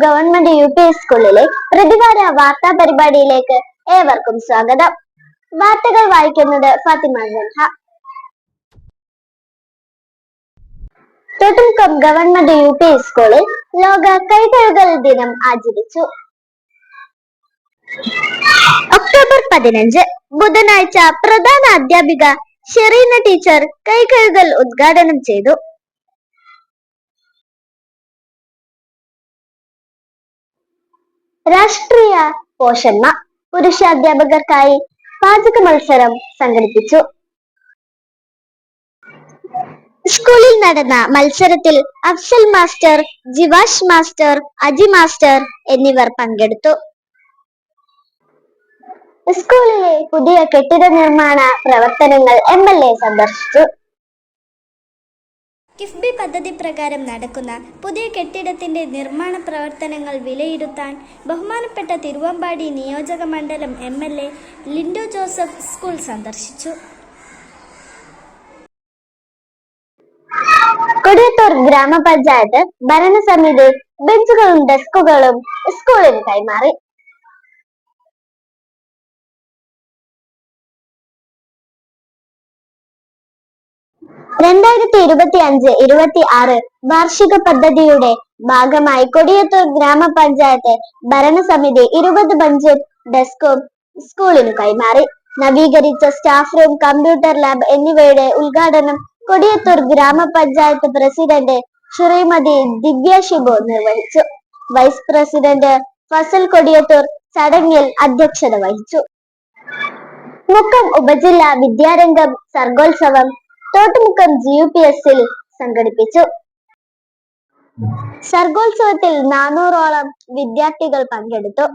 Government UP. സ്കൂളിലെ പ്രതിവാര വാർത്താ പരിപാടിയിലേക്ക് ഏവർക്കും സ്വാഗതം. വാർത്തകൾ വായിക്കുന്നത് ഫാത്തിമ ജൻഹ. Thottumukkam government UP. സ്കൂളിൽ ലോക കൈകഴുകൽ ദിനം ആചരിച്ചു. ഒക്ടോബർ 15 ബുധനാഴ്ച പ്രധാന അധ്യാപിക ഷെറീന ടീച്ചർ കൈകഴുകൽ ഉദ്ഘാടനം ചെയ്തു. രാഷ്ട്രീയ പോഷന്മ പുരുഷാധ്യാപകർക്കായി പാചക മത്സരം സംഘടിപ്പിച്ചു. സ്കൂളിൽ നടന്ന മത്സരത്തിൽ Afsal master, Jivash master, Aji master എന്നിവർ പങ്കെടുത്തു. സ്കൂളിലെ പുതിയ കെട്ടിട നിർമ്മാണ പ്രവർത്തനങ്ങൾ എം.എൽ.എ സന്ദർശിച്ചു. കിഫ്ബി പദ്ധതി പ്രകാരം നടക്കുന്ന പുതിയ കെട്ടിടത്തിന്റെ നിർമ്മാണ പ്രവർത്തനങ്ങൾ വിലയിരുത്താൻ ബഹുമാനപ്പെട്ട തിരുവമ്പാടി നിയോജക മണ്ഡലം എം.എൽ.എ ലിൻഡോ ജോസഫ് സ്കൂൾ സന്ദർശിച്ചു. കൊടിയത്തൂർ ഗ്രാമപഞ്ചായത്ത് ഭരണസമിതി ബെഞ്ചുകളും ഡെസ്കുകളും സ്കൂളിന് കൈമാറി. രണ്ടായിരത്തി 2025-26 വാർഷിക പദ്ധതിയുടെ ഭാഗമായി കൊടിയത്തൂർ ഗ്രാമപഞ്ചായത്ത് ഭരണസമിതി 20 ബെഞ്ചും ഡെസ്കും സ്കൂളിന് കൈമാറി. നവീകരിച്ച സ്റ്റാഫ് റൂം, കമ്പ്യൂട്ടർ ലാബ് എന്നിവയുടെ ഉദ്ഘാടനം കൊടിയത്തൂർ ഗ്രാമപഞ്ചായത്ത് പ്രസിഡന്റ് ശ്രീമതി ദിവ്യ ഷിബു നിർവഹിച്ചു. വൈസ് പ്രസിഡന്റ് ഫസൽ കൊടിയത്തൂർ ചടങ്ങിൽ അധ്യക്ഷത വഹിച്ചു. മുക്കം ഉപജില്ലാ വിദ്യാരംഗം സർഗോത്സവം തോട്ടുമുക്കം GUPSൽ സംഘടിപ്പിച്ചു. സർഗോത്സവത്തിൽ 400ഓളം വിദ്യാർത്ഥികൾ പങ്കെടുത്തു.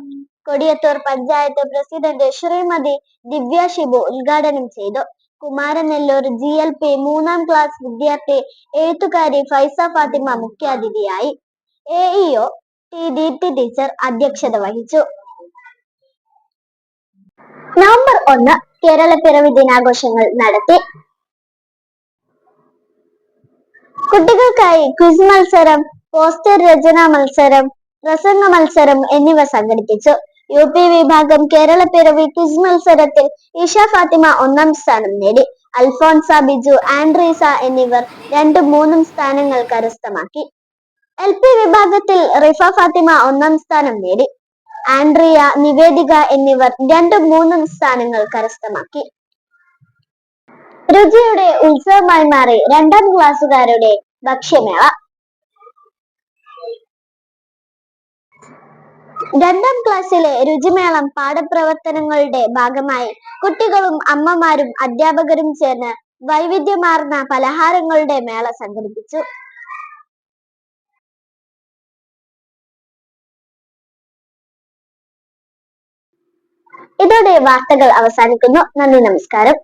കൊടിയത്തൂർ പഞ്ചായത്ത് പ്രസിഡന്റ് ശ്രീമതി ദിവ്യ ഷിബു ഉദ്ഘാടനം ചെയ്തു. കുമാരനെല്ലൂർ GLP 3ാം ക്ലാസ് വിദ്യാർത്ഥി എഴുത്തുകാരി ഫൈസ ഫാത്തിമ മുഖ്യാതിഥിയായി. AEO ദീപ്തി ടീച്ചർ അധ്യക്ഷത വഹിച്ചു. നവംബർ 1 കേരളപ്പിറവി ദിനാഘോഷങ്ങൾ നടത്തി. കുട്ടികൾക്കായി ക്വിസ് മത്സരം, പോസ്റ്റർ രചനാ മത്സരം, പ്രസംഗ മത്സരം എന്നിവ സംഘടിപ്പിച്ചു. UP വിഭാഗം കേരളപ്പിറവി ക്വിസ് മത്സരത്തിൽ ഇഷ ഫാത്തിമ 1ാം സ്ഥാനം നേടി. അൽഫോൺസ, ബിജു, ആൻഡ്രീസ എന്നിവർ 2ഉം 3ഉം സ്ഥാനങ്ങൾ കരസ്ഥമാക്കി. LP വിഭാഗത്തിൽ റിഫ ഫാത്തിമ 1ാം സ്ഥാനം നേടി. ആൻഡ്രിയ, നിവേദിക എന്നിവർ 2ഉം 3ഉം സ്ഥാനങ്ങൾ കരസ്ഥമാക്കി. രുചിയുടെ ഉത്സവമായി മാറി 2ാം ക്ലാസ്സുകാരുടെ ഭക്ഷ്യമേള. 2ാം ക്ലാസ്സിലെ രുചിമേളം പാഠപ്രവർത്തനങ്ങളുടെ ഭാഗമായി കുട്ടികളും അമ്മമാരും അധ്യാപകരും ചേർന്ന് വൈവിധ്യമാർന്ന പലഹാരങ്ങളുടെ മേള സംഘടിപ്പിച്ചു. ഇതോടെ വാർത്തകൾ അവസാനിക്കുന്നു. നന്ദി, നമസ്കാരം.